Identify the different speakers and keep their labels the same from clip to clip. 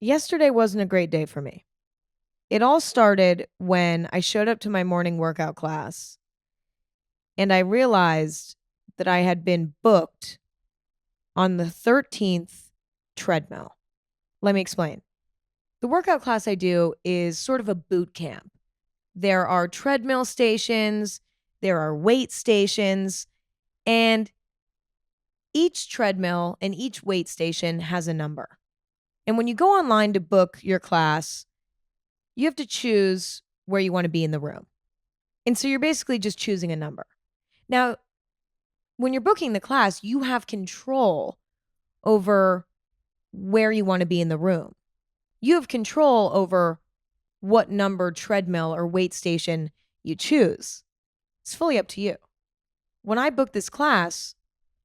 Speaker 1: Yesterday wasn't a great day for me. It all started when I showed up to my morning workout class and I realized that I had been booked on the 13th treadmill. Let me explain. The workout class I do is sort of a boot camp. There are treadmill stations, there are weight stations, and each treadmill and each weight station has a number. And when you go online to book your class, you have to choose where you want to be in the room. And so you're basically just choosing a number. Now, when you're booking the class, you have control over where you want to be in the room. You have control over what number treadmill or weight station you choose. It's fully up to you. When I booked this class,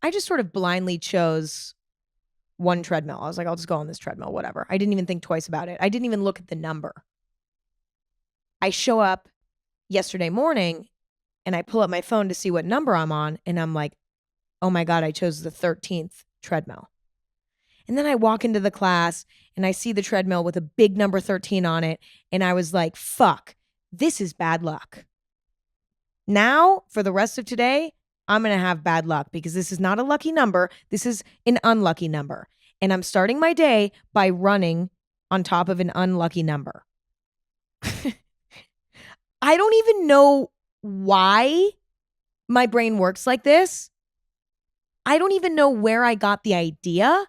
Speaker 1: I just sort of blindly chose one treadmill. I was like, I'll just go on this treadmill, whatever. I didn't even think twice about it. I didn't even look at the number. I show up yesterday morning and I pull up my phone to see what number I'm on. And I'm like, oh my God, I chose the 13th treadmill. And then I walk into the class and I see the treadmill with a big number 13 on it. And I was like, fuck, this is bad luck. Now, for the rest of today, I'm going to have bad luck because this is not a lucky number. This is an unlucky number. And I'm starting my day by running on top of an unlucky number. I don't even know why my brain works like this. I don't even know where I got the idea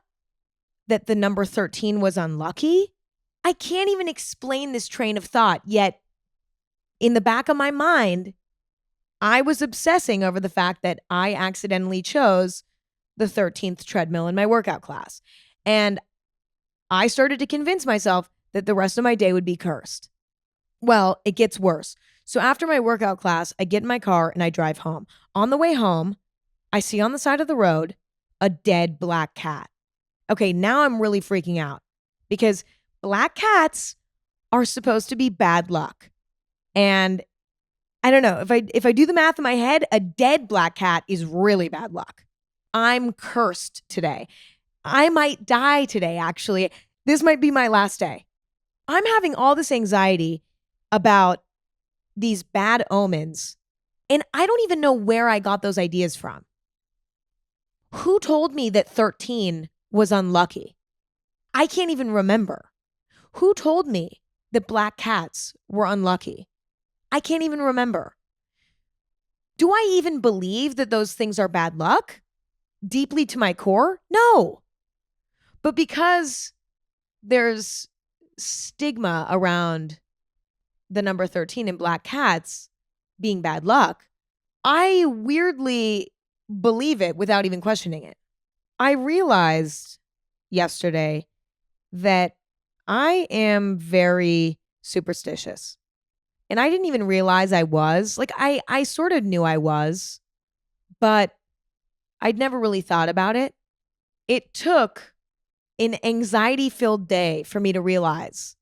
Speaker 1: that the number 13 was unlucky. I can't even explain this train of thought, yet in the back of my mind, I was obsessing over the fact that I accidentally chose the 13th treadmill in my workout class. And I started to convince myself that the rest of my day would be cursed. Well, it gets worse. So after my workout class, I get in my car and I drive home. On the way home, I see on the side of the road a dead black cat. Okay, now I'm really freaking out because black cats are supposed to be bad luck. And I don't know, if I do the math in my head, a dead black cat is really bad luck. I'm cursed today. I might die today, actually. This might be my last day. I'm having all this anxiety about these bad omens, and I don't even know where I got those ideas from. Who told me that 13 was unlucky? I can't even remember. Who told me that black cats were unlucky? I can't even remember. Do I even believe that those things are bad luck? Deeply to my core? No. But because there's stigma around the number 13 in black cats being bad luck, I weirdly believe it without even questioning it. I realized yesterday that I am very superstitious. And I didn't even realize I was. Like, I sort of knew I was, but I'd never really thought about it. It took an anxiety-filled day for me to realize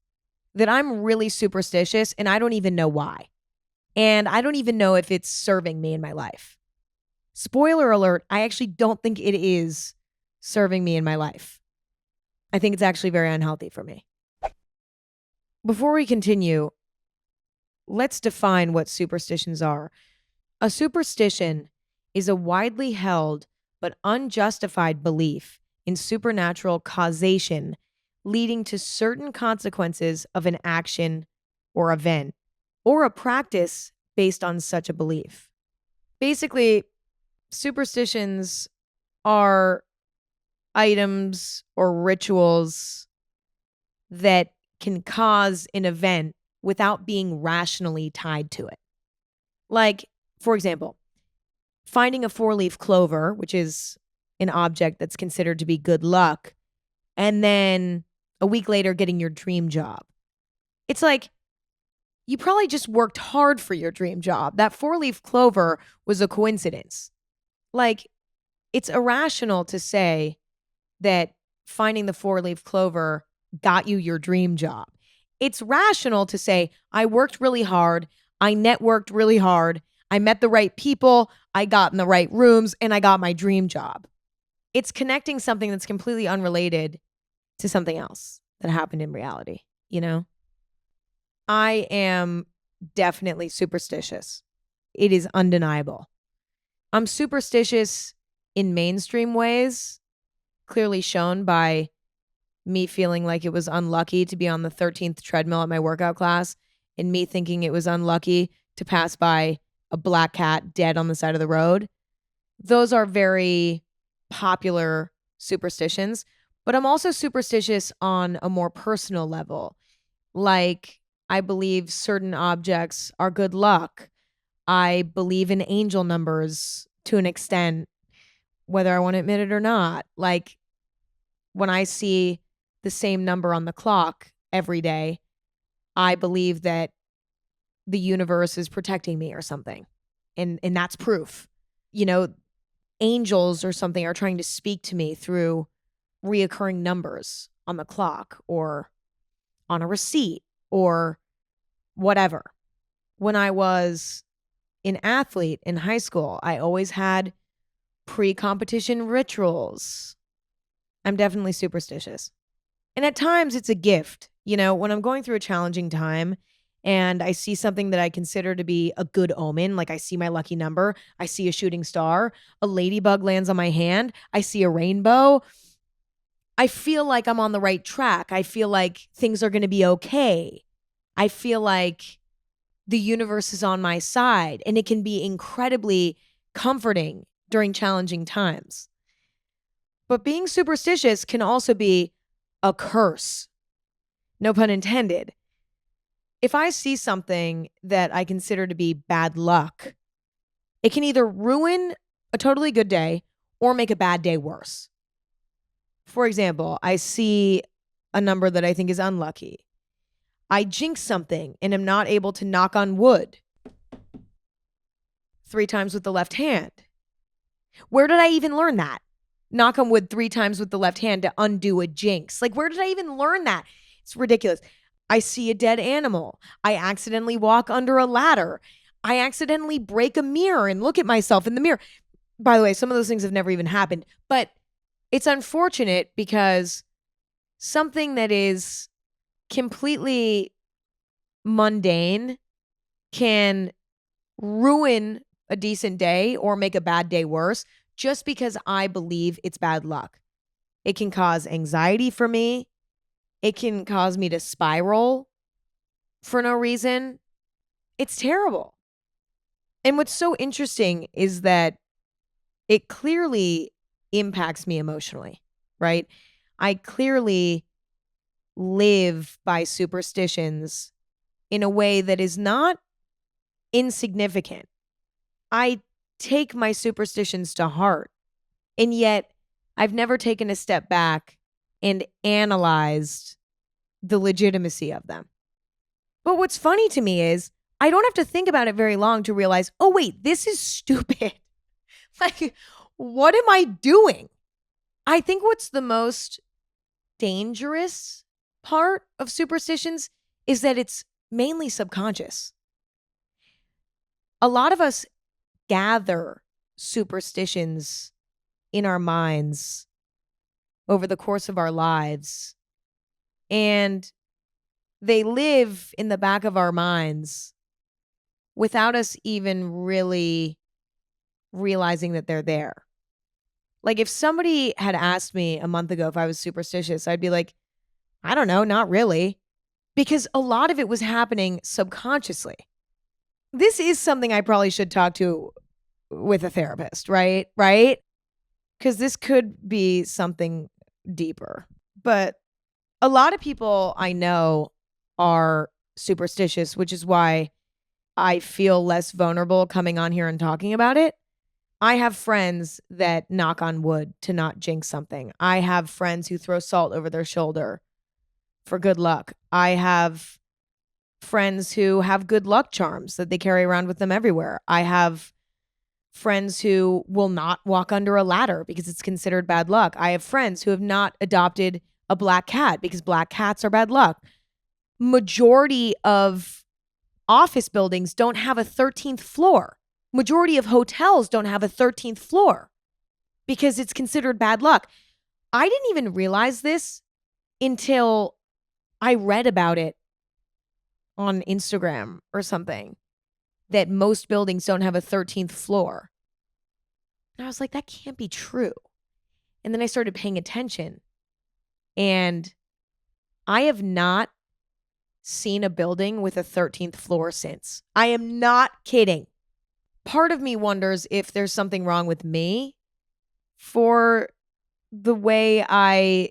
Speaker 1: that I'm really superstitious and I don't even know why. And I don't even know if it's serving me in my life. Spoiler alert, I actually don't think it is serving me in my life. I think it's actually very unhealthy for me. Before we continue, let's define what superstitions are. A superstition is a widely held but unjustified belief in supernatural causation leading to certain consequences of an action or event, or a practice based on such a belief. Basically, superstitions are items or rituals that can cause an event without being rationally tied to it. Like, for example, finding a four-leaf clover, which is an object that's considered to be good luck, and then a week later getting your dream job. It's like, you probably just worked hard for your dream job. That four-leaf clover was a coincidence. Like, it's irrational to say that finding the four-leaf clover got you your dream job. It's rational to say, I worked really hard, I networked really hard, I met the right people, I got in the right rooms, and I got my dream job. It's connecting something that's completely unrelated to something else. that happened in reality, you know? I am definitely superstitious. It is undeniable. I'm superstitious in mainstream ways, clearly shown by me feeling like it was unlucky to be on the 13th treadmill at my workout class and me thinking it was unlucky to pass by a black cat dead on the side of the road. Those are very popular superstitions, but I'm also superstitious on a more personal level. Like, I believe certain objects are good luck. I believe in angel numbers to an extent, whether I want to admit it or not. Like, when I see the same number on the clock every day, I believe that the universe is protecting me or something. And that's proof. You know, angels or something are trying to speak to me through reoccurring numbers on the clock or on a receipt or whatever. When I was an athlete in high school, I always had pre-competition rituals. I'm definitely superstitious. And at times it's a gift. You know, when I'm going through a challenging time and I see something that I consider to be a good omen, like I see my lucky number, I see a shooting star, a ladybug lands on my hand, I see a rainbow, I feel like I'm on the right track. I feel like things are going to be okay. I feel like the universe is on my side, and it can be incredibly comforting during challenging times. But being superstitious can also be a curse. No pun intended. If I see something that I consider to be bad luck, it can either ruin a totally good day or make a bad day worse. For example, I see a number that I think is unlucky. I jinx something and am not able to knock on wood 3 times with the left hand. Where did I even learn that? Knock on wood 3 times with the left hand to undo a jinx. Like, where did I even learn that? It's ridiculous. I see a dead animal. I accidentally walk under a ladder. I accidentally break a mirror and look at myself in the mirror. By the way, some of those things have never even happened, but it's unfortunate because something that is completely mundane can ruin a decent day or make a bad day worse just because I believe it's bad luck. It can cause anxiety for me. It can cause me to spiral for no reason. It's terrible. And what's so interesting is that it clearly impacts me emotionally, right? I clearly live by superstitions in a way that is not insignificant. I take my superstitions to heart, and yet I've never taken a step back and analyzed the legitimacy of them. But what's funny to me is I don't have to think about it very long to realize, oh, wait, this is stupid. Like, what am I doing? I think what's the most dangerous part of superstitions is that it's mainly subconscious. A lot of us gather superstitions in our minds over the course of our lives, and they live in the back of our minds without us even really realizing that they're there. Like, if somebody had asked me a month ago if I was superstitious, I'd be like, I don't know, not really. Because a lot of it was happening subconsciously. This is something I probably should talk to with a therapist, right? Right? Because this could be something deeper. But a lot of people I know are superstitious, which is why I feel less vulnerable coming on here and talking about it. I have friends that knock on wood to not jinx something. I have friends who throw salt over their shoulder for good luck. I have friends who have good luck charms that they carry around with them everywhere. I have friends who will not walk under a ladder because it's considered bad luck. I have friends who have not adopted a black cat because black cats are bad luck. Majority of office buildings don't have a 13th floor. Majority of hotels don't have a 13th floor because it's considered bad luck. I didn't even realize this until I read about it on Instagram or something, that most buildings don't have a 13th floor. And I was like, that can't be true. And then I started paying attention, and I have not seen a building with a 13th floor since. I am not kidding. Part of me wonders if there's something wrong with me for the way I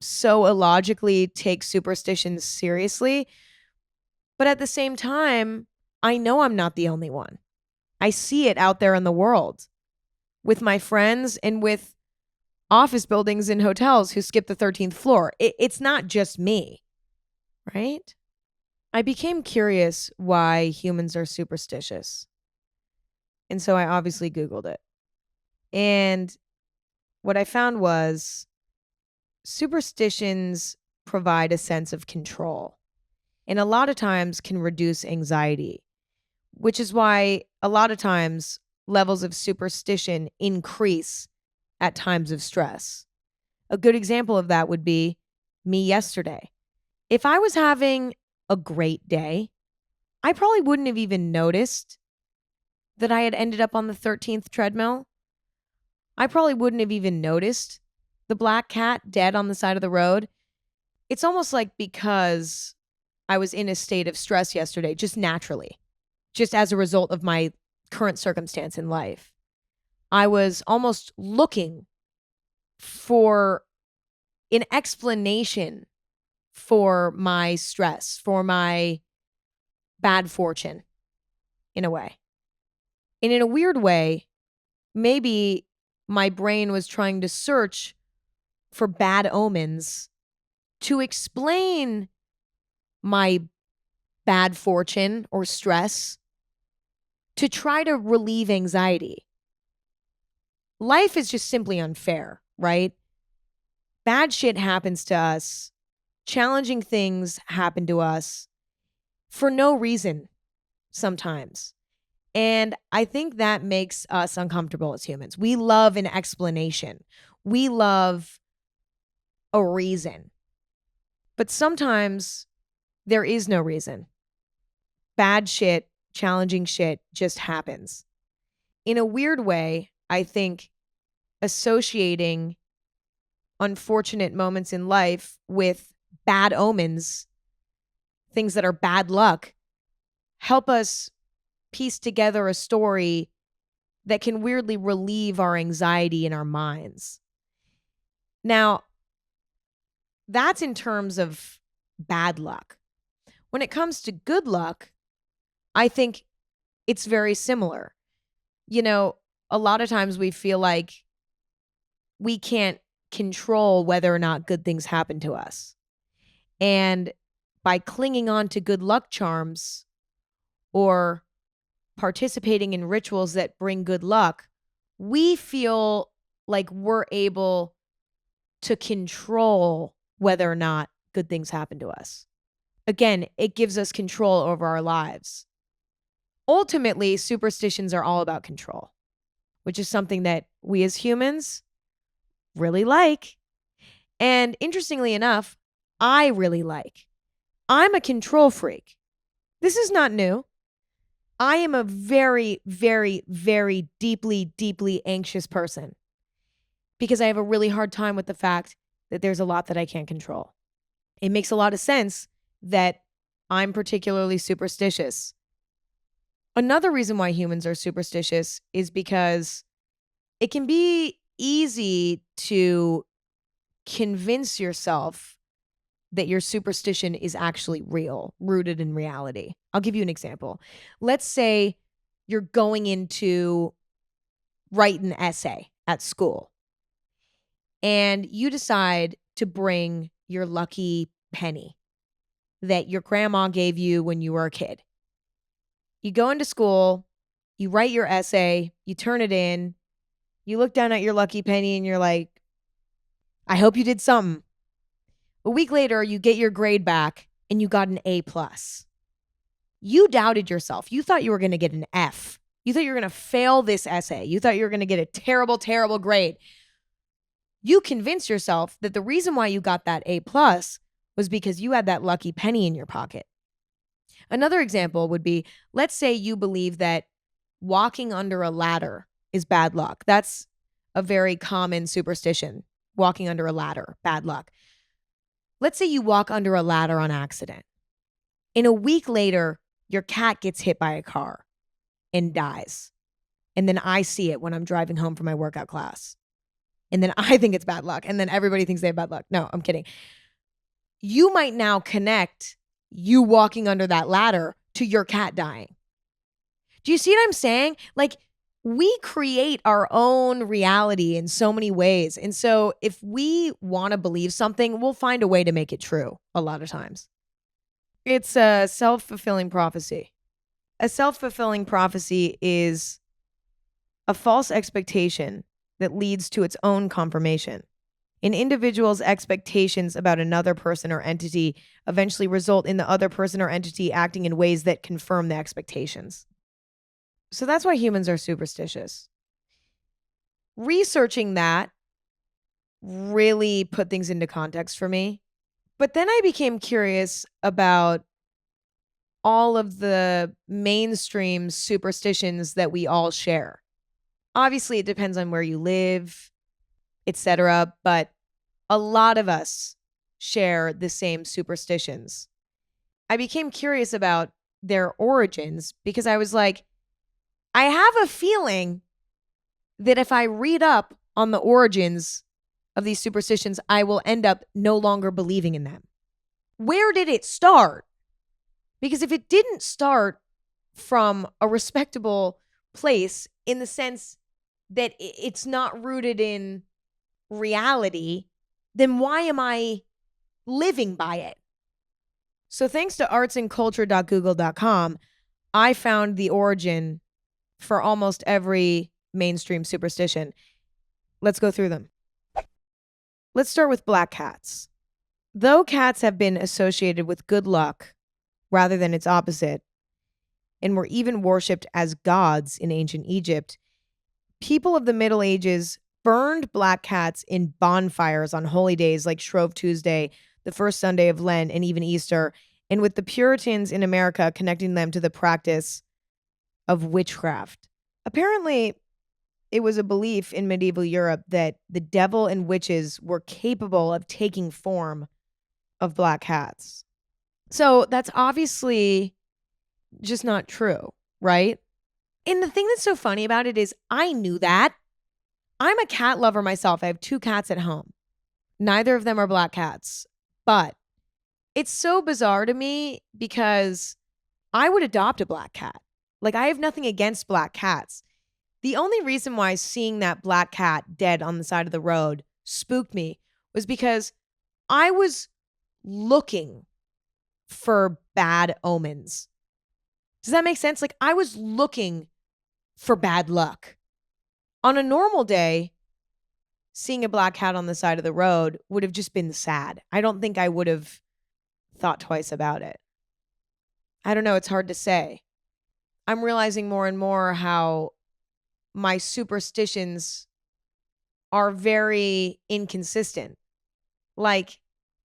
Speaker 1: so illogically take superstitions seriously. But at the same time, I know I'm not the only one. I see it out there in the world with my friends and with office buildings and hotels who skip the 13th floor. It's not just me, right? I became curious why humans are superstitious. And so I obviously Googled it. And what I found was superstitions provide a sense of control, and a lot of times can reduce anxiety, which is why a lot of times levels of superstition increase at times of stress. A good example of that would be me yesterday. If I was having a great day, I probably wouldn't have even noticed that I had ended up on the 13th treadmill. I probably wouldn't have even noticed the black cat dead on the side of the road. It's almost like because I was in a state of stress yesterday, just naturally, just as a result of my current circumstance in life, I was almost looking for an explanation for my stress, for my bad fortune, in a way. And in a weird way, maybe my brain was trying to search for bad omens to explain my bad fortune or stress, to try to relieve anxiety. Life is just simply unfair, right? Bad shit happens to us. Challenging things happen to us for no reason sometimes. And I think that makes us uncomfortable as humans. We love an explanation. We love a reason. But sometimes there is no reason. Bad shit, challenging shit just happens. In a weird way, I think associating unfortunate moments in life with bad omens, things that are bad luck, help us piece together a story that can weirdly relieve our anxiety in our minds. Now, that's in terms of bad luck. When it comes to good luck, I think it's very similar. You know, a lot of times we feel like we can't control whether or not good things happen to us. And by clinging on to good luck charms or participating in rituals that bring good luck, we feel like we're able to control whether or not good things happen to us. Again, it gives us control over our lives. Ultimately, superstitions are all about control, which is something that we as humans really like. And interestingly enough, I really like. I'm a control freak. This is not new. I am a very, very, very deeply, deeply anxious person because I have a really hard time with the fact that there's a lot that I can't control. It makes a lot of sense that I'm particularly superstitious. Another reason why humans are superstitious is because it can be easy to convince yourself that your superstition is actually real, rooted in reality. I'll give you an example. Let's say you're going in to write an essay at school and you decide to bring your lucky penny that your grandma gave you when you were a kid. You go into school, you write your essay, you turn it in, you look down at your lucky penny and you're like, I hope you did something. A week later, you get your grade back and you got an A+. You doubted yourself. You thought you were going to get an F. You thought you were going to fail this essay. You thought you were going to get a terrible, terrible grade. You convinced yourself that the reason why you got that A+ was because you had that lucky penny in your pocket. Another example would be, let's say you believe that walking under a ladder is bad luck. That's a very common superstition. Walking under a ladder, bad luck. Let's say you walk under a ladder on accident. In a week later, your cat gets hit by a car and dies. And then I see it when I'm driving home from my workout class. And then I think it's bad luck. And then everybody thinks they have bad luck. No, I'm kidding. You might now connect you walking under that ladder to your cat dying. Do you see what I'm saying? Like, we create our own reality in so many ways. And so if we want to believe something, we'll find a way to make it true a lot of times. It's a self-fulfilling prophecy. A self-fulfilling prophecy is a false expectation that leads to its own confirmation. An individual's expectations about another person or entity eventually result in the other person or entity acting in ways that confirm the expectations. So that's why humans are superstitious. Researching that really put things into context for me. But then I became curious about all of the mainstream superstitions that we all share. Obviously, it depends on where you live, etc. But a lot of us share the same superstitions. I became curious about their origins because I was like, I have a feeling that if I read up on the origins of these superstitions, I will end up no longer believing in them. Where did it start? Because if it didn't start from a respectable place in the sense that it's not rooted in reality, then why am I living by it? So thanks to artsandculture.google.com, I found the origin for almost every mainstream superstition. Let's go through them. Let's start with black cats. Though cats have been associated with good luck rather than its opposite, and were even worshipped as gods in ancient Egypt, people of the Middle Ages burned black cats in bonfires on holy days like Shrove Tuesday, the first Sunday of Lent, and even Easter, and with the Puritans in America connecting them to the practice of witchcraft. Apparently, it was a belief in medieval Europe that the devil and witches were capable of taking form of black cats. So that's obviously just not true, right? And the thing that's so funny about it is I knew that. I'm a cat lover myself. I have 2 cats at home. Neither of them are black cats. But it's so bizarre to me because I would adopt a black cat. Like, I have nothing against black cats. The only reason why seeing that black cat dead on the side of the road spooked me was because I was looking for bad omens. Does that make sense? Like, I was looking for bad luck. On a normal day, seeing a black cat on the side of the road would have just been sad. I don't think I would have thought twice about it. I don't know. It's hard to say. I'm realizing more and more how my superstitions are very inconsistent. Like,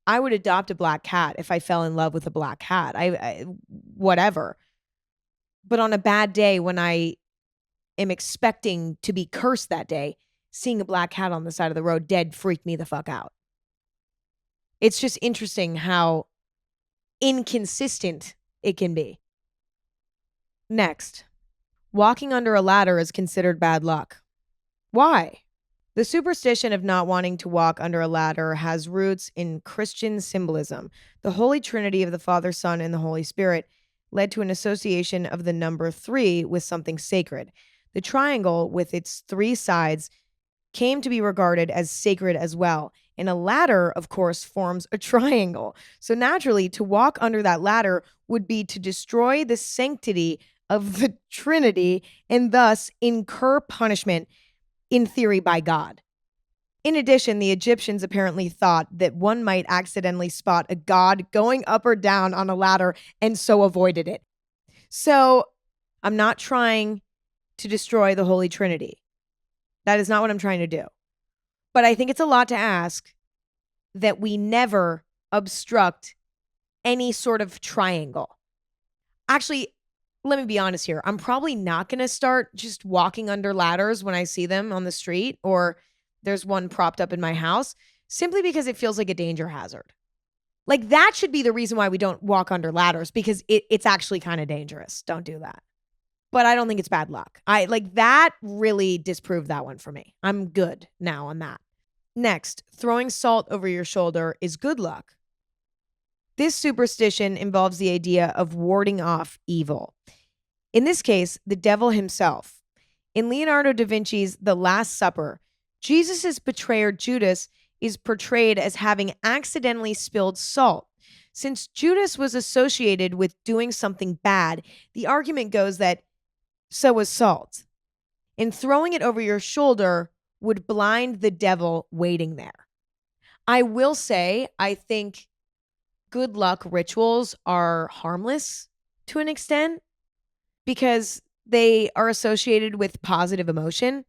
Speaker 1: I would adopt a black cat if I fell in love with a black cat. Whatever. But on a bad day when I am expecting to be cursed that day, seeing a black cat on the side of the road dead freaked me the fuck out. It's just interesting how inconsistent it can be. Next, walking under a ladder is considered bad luck. Why? The superstition of not wanting to walk under a ladder has roots in Christian symbolism. The Holy Trinity of the Father, Son, and the Holy Spirit led to an association of the number 3 with something sacred. The triangle, with its 3 sides, came to be regarded as sacred as well. And a ladder, of course, forms a triangle. So naturally, to walk under that ladder would be to destroy the sanctity of the Trinity and thus incur punishment, in theory, by God. In addition, the Egyptians apparently thought that one might accidentally spot a god going up or down on a ladder and so avoided it. So I'm not trying to destroy the Holy Trinity. That is not what I'm trying to do. But I think it's a lot to ask that we never obstruct any sort of triangle. Actually, let me be honest here. I'm probably not going to start just walking under ladders when I see them on the street or there's one propped up in my house, simply because it feels like a danger hazard. Like, that should be the reason why we don't walk under ladders, because it's actually kind of dangerous. Don't do that. But I don't think it's bad luck. That really disproved that one for me. I'm good now on that. Next, throwing salt over your shoulder is good luck. This superstition involves the idea of warding off evil. In this case, the devil himself. In Leonardo da Vinci's The Last Supper, Jesus' betrayer Judas is portrayed as having accidentally spilled salt. Since Judas was associated with doing something bad, the argument goes that so was salt. And throwing it over your shoulder would blind the devil waiting there. I will say, I think good luck rituals are harmless to an extent because they are associated with positive emotion.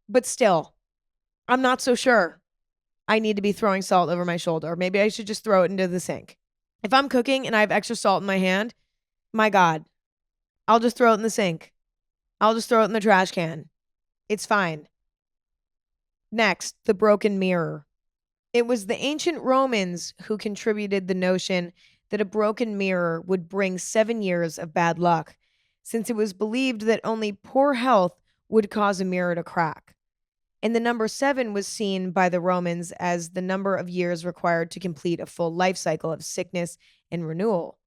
Speaker 1: But still, I'm not so sure I need to be throwing salt over my shoulder. Maybe I should just throw it into the sink. If I'm cooking and I have extra salt in my hand, my God, I'll just throw it in the sink. I'll just throw it in the trash can. It's fine. Next, the broken mirror. It was the ancient Romans who contributed the notion that a broken mirror would bring 7 years of bad luck, since it was believed that only poor health would cause a mirror to crack. And the number 7 was seen by the Romans as the number of years required to complete a full life cycle of sickness and renewal.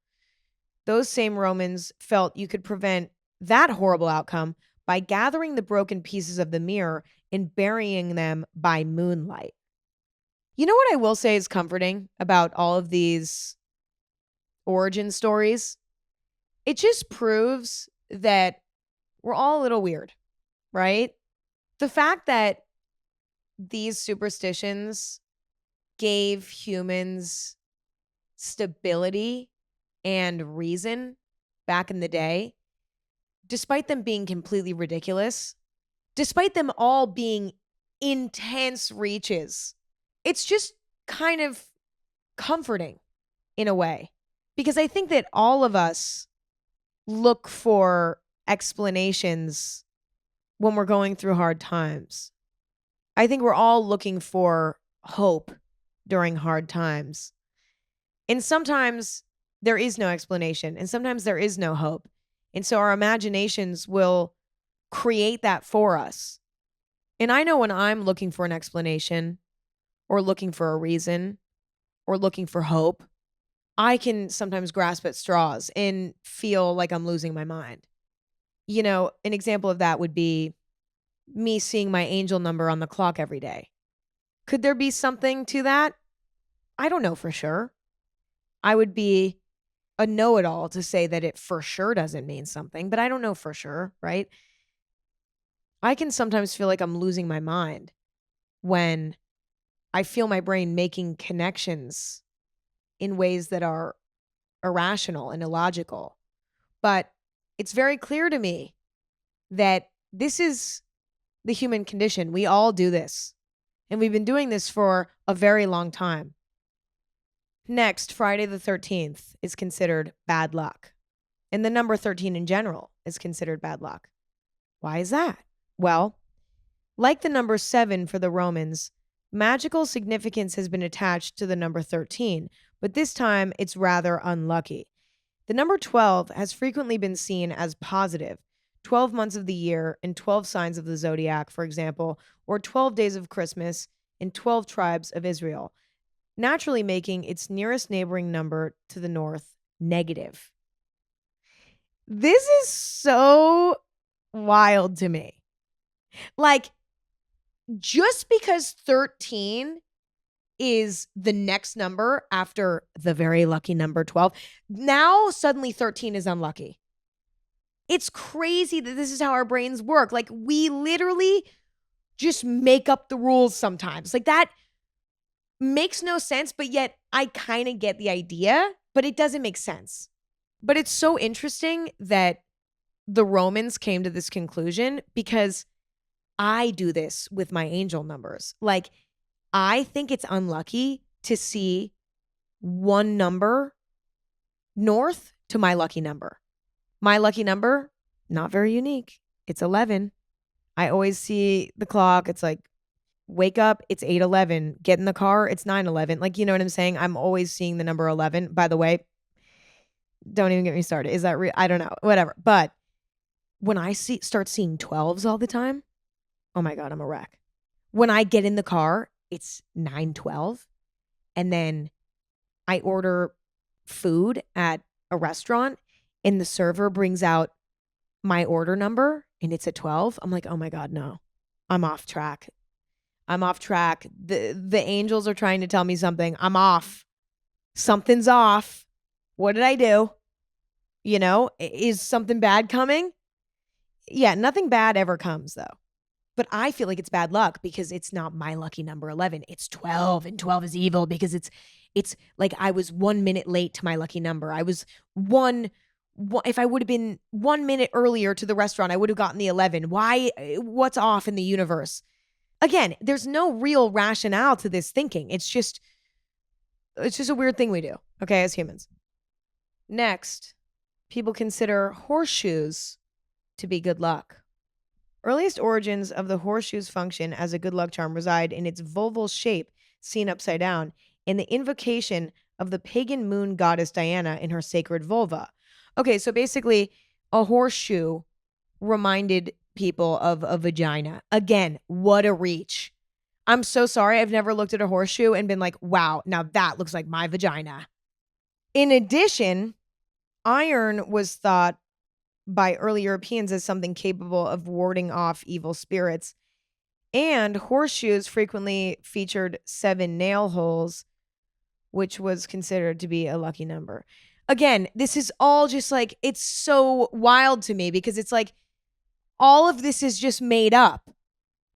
Speaker 1: Those same Romans felt you could prevent that horrible outcome by gathering the broken pieces of the mirror and burying them by moonlight. You know what I will say is comforting about all of these origin stories? It just proves that we're all a little weird, right? The fact that these superstitions gave humans stability and reason back in the day, despite them being completely ridiculous, despite them all being intense reaches, it's just kind of comforting in a way, because I think that all of us look for explanations when we're going through hard times. I think we're all looking for hope during hard times. And sometimes there is no explanation, and sometimes there is no hope. And so our imaginations will create that for us. And I know when I'm looking for an explanation or looking for a reason or looking for hope, I can sometimes grasp at straws and feel like I'm losing my mind. You know, an example of that would be me seeing my angel number on the clock every day. Could there be something to that? I don't know for sure. I would be a know-it-all to say that it for sure doesn't mean something, but I don't know for sure, right? I can sometimes feel like I'm losing my mind when I feel my brain making connections in ways that are irrational and illogical. But it's very clear to me that this is the human condition. We all do this. And we've been doing this for a very long time. Next, Friday the 13th is considered bad luck. And the number 13 in general is considered bad luck. Why is that? Well, like the number 7 for the Romans, magical significance has been attached to the number 13, but this time it's rather unlucky. The number 12 has frequently been seen as positive. 12 months of the year and 12 signs of the zodiac, for example, or 12 days of Christmas and 12 tribes of Israel, naturally making its nearest neighboring number to the north negative. This is so wild to me. Like, just because 13 is the next number after the very lucky number 12, now suddenly 13 is unlucky. It's crazy that this is how our brains work. Like, we literally just make up the rules sometimes. Like, that makes no sense, but yet I kind of get the idea, but it doesn't make sense. But it's so interesting that the Romans came to this conclusion because I do this with my angel numbers. Like, I think it's unlucky to see one number north to my lucky number. My lucky number, not very unique. It's 11. I always see the clock. It's like, wake up, it's 8:11. Get in the car, it's 9:11. Like, you know what I'm saying? I'm always seeing the number 11. By the way, don't even get me started. Is that real? I don't know. Whatever. But when I start seeing 12s all the time, oh my God, I'm a wreck. When I get in the car, it's 9:12. And then I order food at a restaurant and the server brings out my order number and it's a 12. I'm like, oh my God, no. I'm off track. I'm off track. The angels are trying to tell me something. I'm off. Something's off. What did I do? You know, is something bad coming? Yeah, nothing bad ever comes though. But I feel like it's bad luck because it's not my lucky number 11. It's 12 and 12 is evil because it's like I was 1 minute late to my lucky number. I was if I would have been 1 minute earlier to the restaurant, I would have gotten the 11. Why? What's off in the universe? Again, there's no real rationale to this thinking. It's just a weird thing we do, okay, as humans. Next, people consider horseshoes to be good luck. Earliest origins of the horseshoe's function as a good luck charm reside in its vulval shape, seen upside down, and the invocation of the pagan moon goddess Diana in her sacred vulva. Okay, so basically, a horseshoe reminded people of a vagina. Again, what a reach. I'm so sorry. I've never looked at a horseshoe and been like, wow, now that looks like my vagina. In addition, iron was thought by early Europeans as something capable of warding off evil spirits. And horseshoes frequently featured 7 nail holes, which was considered to be a lucky number. Again, this is all just like, it's so wild to me because it's like, all of this is just made up.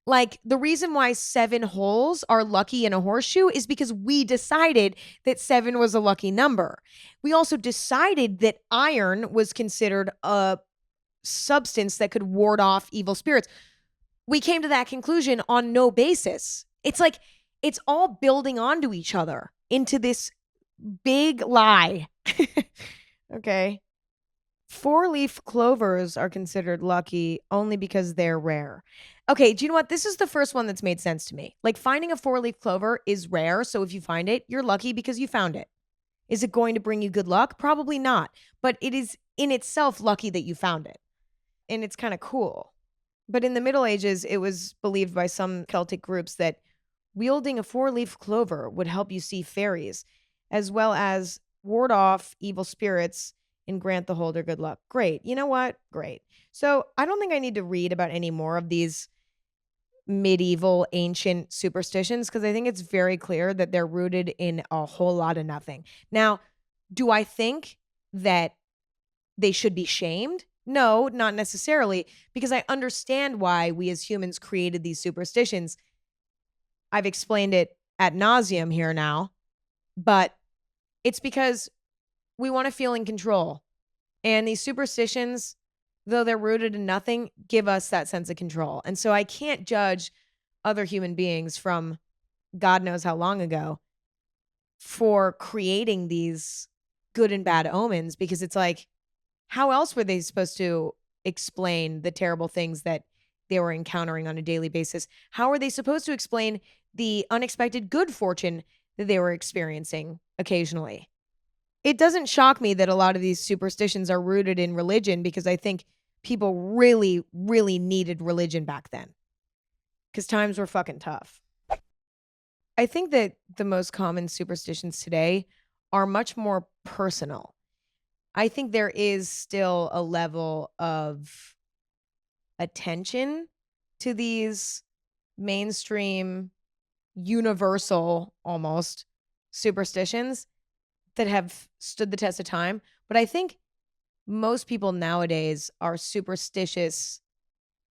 Speaker 1: Like, the reason why 7 holes are lucky in a horseshoe is because we decided that 7 was a lucky number. We also decided that iron was considered a substance that could ward off evil spirits. We came to that conclusion on no basis. It's like, it's all building onto each other into this big lie. Okay. 4-leaf clovers are considered lucky only because they're rare. Okay, do you know what? This is the first one that's made sense to me. Like, finding a 4-leaf clover is rare, so if you find it, you're lucky because you found it. Is it going to bring you good luck? Probably not, but it is in itself lucky that you found it. And it's kind of cool. But in the Middle Ages, it was believed by some Celtic groups that wielding a 4-leaf clover would help you see fairies, as well as ward off evil spirits and grant the holder good luck. Great. You know what? Great. So I don't think I need to read about any more of these medieval ancient superstitions because I think it's very clear that they're rooted in a whole lot of nothing. Now, do I think that they should be shamed? No, not necessarily, because I understand why we as humans created these superstitions. I've explained it ad nauseum here now, but it's because we want to feel in control. And these superstitions, though they're rooted in nothing, give us that sense of control. And so I can't judge other human beings from God knows how long ago for creating these good and bad omens because it's like, how else were they supposed to explain the terrible things that they were encountering on a daily basis? How are they supposed to explain the unexpected good fortune that they were experiencing occasionally? It doesn't shock me that a lot of these superstitions are rooted in religion because I think people really, really needed religion back then because times were fucking tough. I think that the most common superstitions today are much more personal. I think there is still a level of attention to these mainstream, universal almost superstitions that have stood the test of time. But I think most people nowadays are superstitious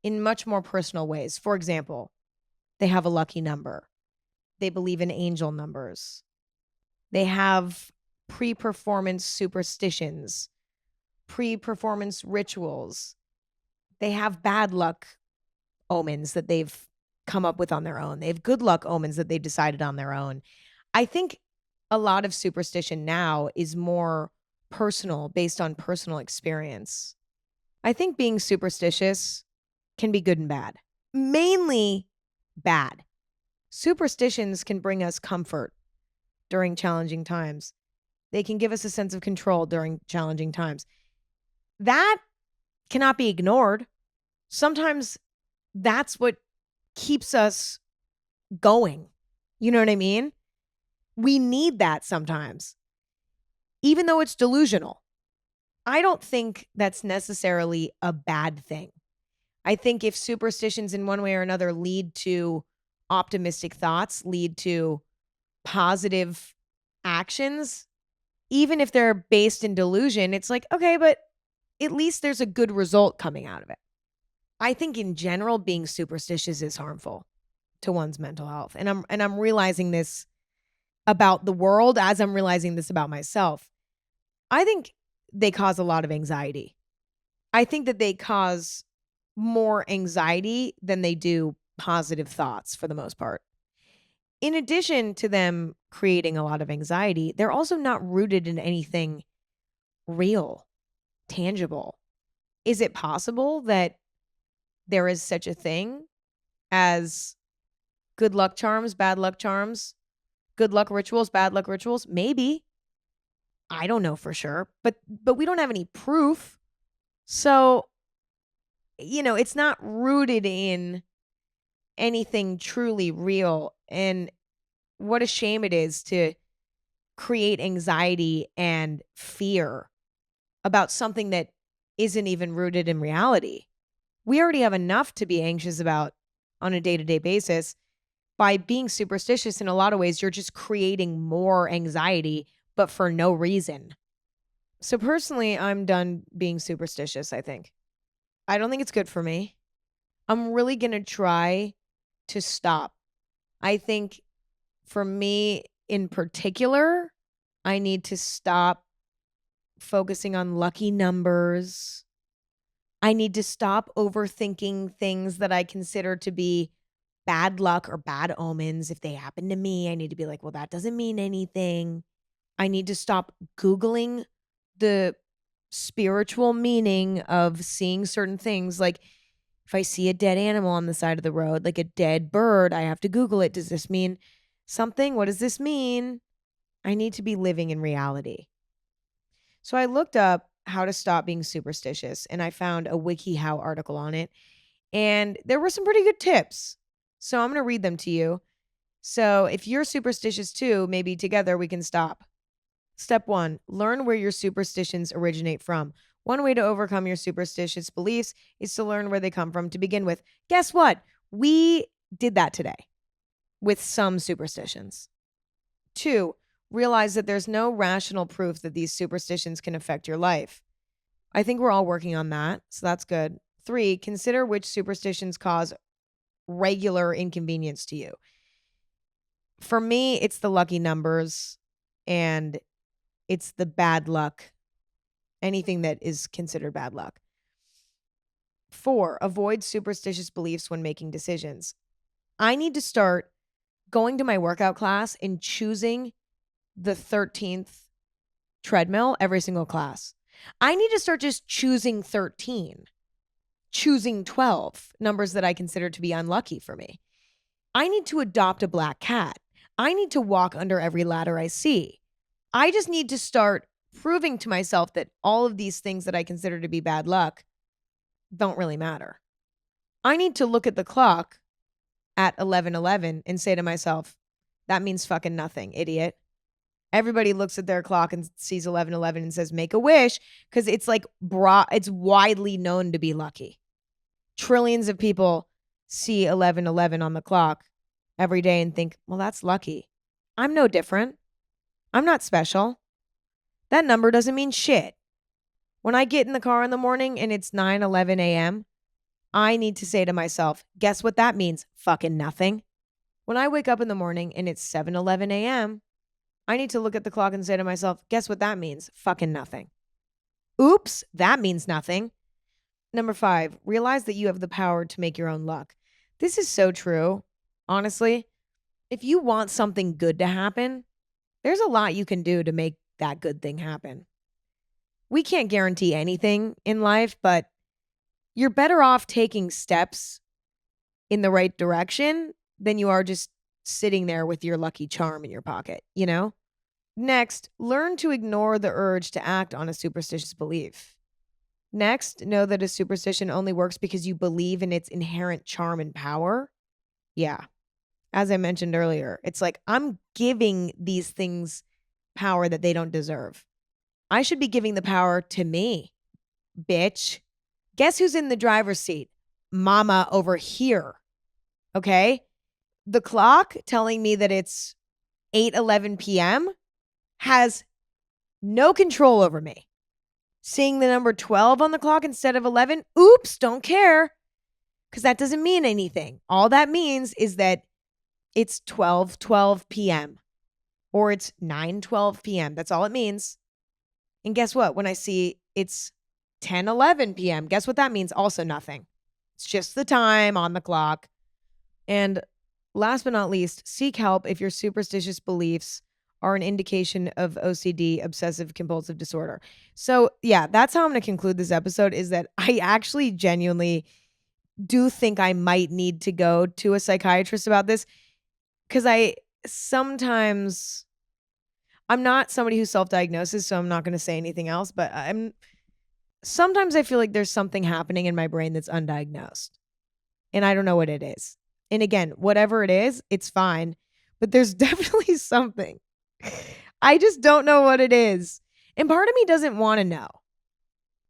Speaker 1: in much more personal ways. For example, they have a lucky number. They believe in angel numbers. They have pre-performance superstitions, pre-performance rituals. They have bad luck omens that they've come up with on their own. They have good luck omens that they've decided on their own. I think a lot of superstition now is more personal, based on personal experience. I think being superstitious can be good and bad. Mainly bad. Superstitions can bring us comfort during challenging times. They can give us a sense of control during challenging times. That cannot be ignored. Sometimes that's what keeps us going. You know what I mean? We need that sometimes, even though it's delusional. I don't think that's necessarily a bad thing. I think if superstitions in one way or another lead to optimistic thoughts, lead to positive actions, even if they're based in delusion, it's like, okay, but at least there's a good result coming out of it. I think in general, being superstitious is harmful to one's mental health. And I'm realizing this about the world as I'm realizing this about myself. I think they cause a lot of anxiety. I think that they cause more anxiety than they do positive thoughts for the most part. In addition to them creating a lot of anxiety, they're also not rooted in anything real, tangible. Is it possible that there is such a thing as good luck charms, bad luck charms, good luck rituals, bad luck rituals? Maybe. I don't know for sure, but we don't have any proof. So, it's not rooted in anything truly real. And what a shame it is to create anxiety and fear about something that isn't even rooted in reality. We already have enough to be anxious about on a day-to-day basis. By being superstitious, in a lot of ways, you're just creating more anxiety, but for no reason. So personally, I'm done being superstitious, I think. I don't think it's good for me. I'm really going to try to stop. I think for me in particular, I need to stop focusing on lucky numbers. I need to stop overthinking things that I consider to be bad luck or bad omens. If they happen to me, I need to be like, well, that doesn't mean anything. I need to stop Googling the spiritual meaning of seeing certain things. Like if I see a dead animal on the side of the road, like a dead bird, I have to Google it. Does this mean something? What does this mean? I need to be living in reality. So I looked up how to stop being superstitious, and I found a WikiHow article on it. And there were some pretty good tips. So I'm going to read them to you. So if you're superstitious too, maybe together we can stop. Step 1, learn where your superstitions originate from. One way to overcome your superstitious beliefs is to learn where they come from to begin with. Guess what? We did that today with some superstitions. 2, realize that there's no rational proof that these superstitions can affect your life. I think we're all working on that, so that's good. 3, consider which superstitions cause regular inconvenience to you. For me, it's the lucky numbers and it's the bad luck, anything that is considered bad luck. 4, avoid superstitious beliefs when making decisions. I need to start going to my workout class and choosing the 13th treadmill every single class. I need to start just choosing 13, choosing 12, numbers that I consider to be unlucky for me. I need to adopt a black cat. I need to walk under every ladder I see. I just need to start proving to myself that all of these things that I consider to be bad luck don't really matter. I need to look at the clock at 11:11 and say to myself, that means fucking nothing, idiot. Everybody looks at their clock and sees 11:11 and says, make a wish, because it's like it's widely known to be lucky. Trillions of people see 11:11 on the clock every day and think, well, that's lucky. I'm no different. I'm not special. That number doesn't mean shit. When I get in the car in the morning and it's 9:11 a.m., I need to say to myself, guess what that means? Fucking nothing. When I wake up in the morning and it's 7:11 a.m., I need to look at the clock and say to myself, guess what that means? Fucking nothing. Oops, that means nothing. Number 5, realize that you have the power to make your own luck. This is so true. Honestly, if you want something good to happen, There's a lot you can do to make that good thing happen. We can't guarantee anything in life, but you're better off taking steps in the right direction than you are just sitting there with your lucky charm in your pocket, you know? Next, learn to ignore the urge to act on a superstitious belief. Next, know that a superstition only works because you believe in its inherent charm and power. Yeah. As I mentioned earlier, it's like I'm giving these things power that they don't deserve. I should be giving the power to me, bitch. Guess who's in the driver's seat? Mama over here. Okay? The clock telling me that it's 8:11 p.m. has no control over me. Seeing the number 12 on the clock instead of 11, oops, don't care. Because that doesn't mean anything. All that means is that it's 12:12 p.m. or it's 9:12 p.m. That's all it means. And guess what? When I see it's 10:11 p.m., guess what that means? Also nothing. It's just the time on the clock. And last but not least, seek help if your superstitious beliefs are an indication of OCD, obsessive compulsive disorder. So yeah, that's how I'm going to conclude this episode, is that I actually genuinely do think I might need to go to a psychiatrist about this, because I'm not somebody who self-diagnoses, so I'm not going to say anything else, but sometimes I feel like there's something happening in my brain that's undiagnosed, and I don't know what it is. And again, whatever it is, it's fine, but there's definitely something. I just don't know what it is. And part of me doesn't want to know.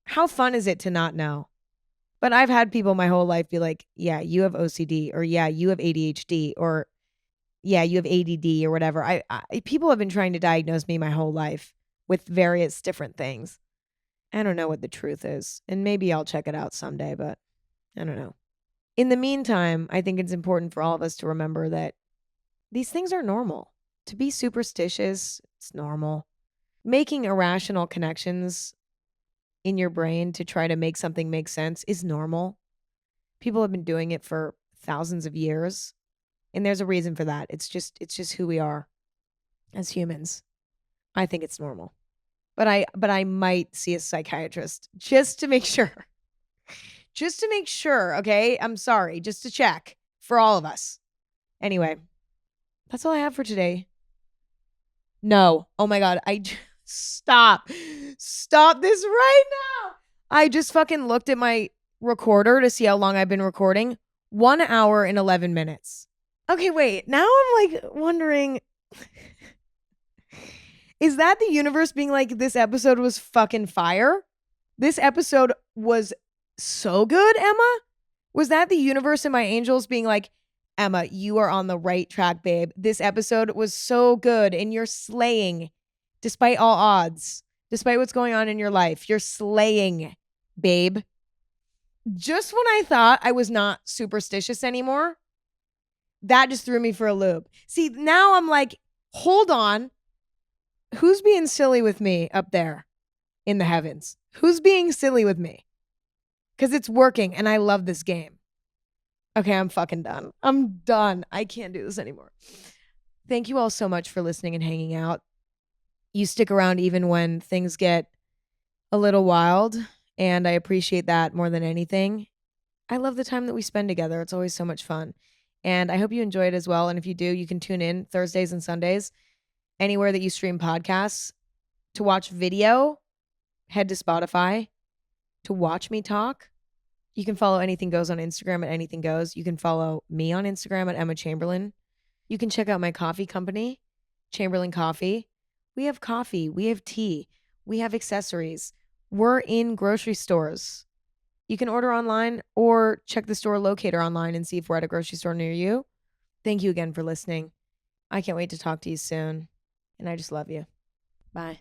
Speaker 1: How fun is it to not know? But I've had people my whole life be like, yeah, you have OCD, or yeah, you have ADHD, or yeah, you have ADD, or whatever. People have been trying to diagnose me my whole life with various different things. I don't know what the truth is. And maybe I'll check it out someday, but I don't know. In the meantime, I think it's important for all of us to remember that these things are normal. To be superstitious, it's normal. Making irrational connections in your brain to try to make something make sense is normal. People have been doing it for thousands of years, and there's a reason for that. It's just who we are as humans. I think it's normal. But I might see a psychiatrist just to make sure. Just to make sure, okay? I'm sorry, just to check for all of us. Anyway, that's all I have for today. No. Oh my God. Stop this right now. I just fucking looked at my recorder to see how long I've been recording. 1 hour and 11 minutes. Okay, wait. Now I'm like wondering, is that the universe being like, this episode was fucking fire? This episode was so good, Emma? Was that the universe and my angels being like, Emma, you are on the right track, babe. This episode was so good and you're slaying despite all odds, despite what's going on in your life. You're slaying, babe. Just when I thought I was not superstitious anymore, that just threw me for a loop. See, now I'm like, hold on. Who's being silly with me up there in the heavens? Who's being silly with me? Because it's working and I love this game. Okay, I'm fucking done. I'm done. I can't do this anymore. Thank you all so much for listening and hanging out. You stick around even when things get a little wild, and I appreciate that more than anything. I love the time that we spend together. It's always so much fun. And I hope you enjoy it as well. And if you do, you can tune in Thursdays and Sundays, anywhere that you stream podcasts. To watch video, head to Spotify. To watch me talk, you can follow Anything Goes on Instagram at Anything Goes. You can follow me on Instagram at Emma Chamberlain. You can check out my coffee company, Chamberlain Coffee. We have coffee. We have tea. We have accessories. We're in grocery stores. You can order online or check the store locator online and see if we're at a grocery store near you. Thank you again for listening. I can't wait to talk to you soon. And I just love you. Bye.